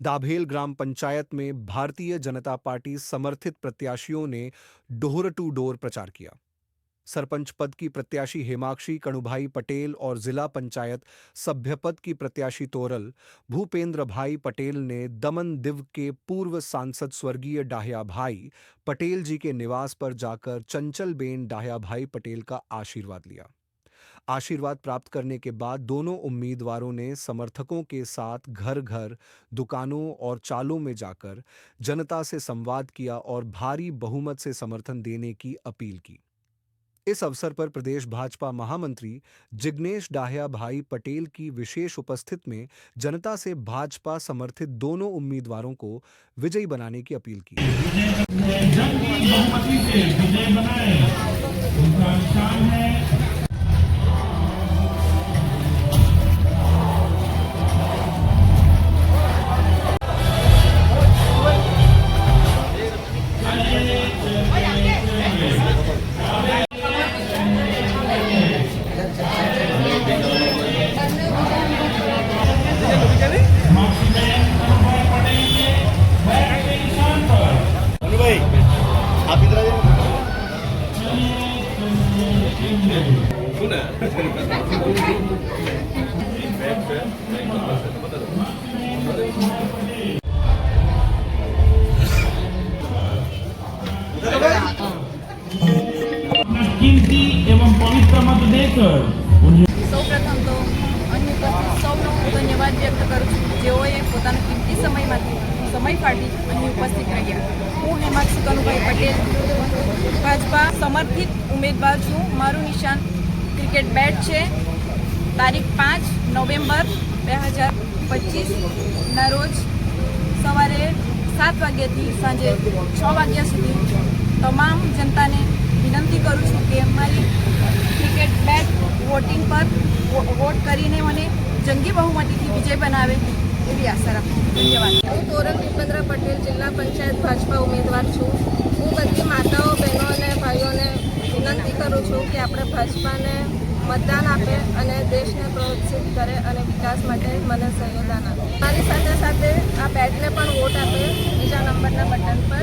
दाभेल ग्राम पंचायत में भारतीय जनता पार्टी समर्थित प्रत्याशियों ने डोर टू डोर प्रचार किया। सरपंच पद की प्रत्याशी हेमाक्षी कणुभाई पटेल और जिला पंचायत सभ्य पद की प्रत्याशी तोरल भूपेंद्र भाई पटेल ने दमन दिव के पूर्व सांसद स्वर्गीय डाहिया भाई पटेल जी के निवास पर जाकर चंचल बेन डाहिया भाई पटेल का आशीर्वाद लिया। आशीर्वाद प्राप्त करने के बाद दोनों उम्मीदवारों ने समर्थकों के साथ घर घर, दुकानों और चालों में जाकर जनता से संवाद किया और भारी बहुमत से समर्थन देने की अपील की। इस अवसर पर प्रदेश भाजपा महामंत्री जिग्नेश डाहिया भाई पटेल की विशेष उपस्थित में जनता से भाजपा समर्थित दोनों उम्मीदवारों को विजयी बनाने की अपील की। जंगी बहुमती से विजय बनाए उनका शान है। आप इधर आइए। कीमती एवं पवित्र मत देकर उन्हें સૌપ્રથમ તો અહીં ઉપસ્થિત સૌનો ધન્યવાદ વ્યક્ત કરું છું, જેઓએ પોતાનો કિંમતી સમયમાંથી સમય કાઢી અહીં ઉપસ્થિત રહ્યા। હું હેમાક્ષી કનુભાઈ પટેલ ભાજપા સમર્થિત ઉમેદવાર છું। મારું નિશાન ક્રિકેટ બેટ છે। તારીખ 5 નવેમ્બર 2025ના રોજ સવારે 7 વાગ્યાથી સાંજે 6 વાગ્યા સુધી તમામ જનતાને વિનંતી કરું છું કે મારી ક્રિકેટ બેટ વોટિંગ પર વોટ કરીને મને જંગી બહુમતીથી વિજય બનાવે એવી આશા રાખું। ધન્યવાદ। હું તોરલ ભૂપેન્દ્ર પટેલ જિલ્લા પંચાયત ભાજપા ઉમેદવાર છું। હું બધી માતાઓ બહેનો અને ભાઈઓને વિનંતી કરું છું કે આપણે ભાજપાને મતદાન આપે અને દેશને પ્રોત્સાહિત કરે અને વિકાસ માટે મને સહયોગદાન આપે। મારી સાથે સાથે આ બેટને પણ વોટ આપે બીજા નંબરના બટન પર।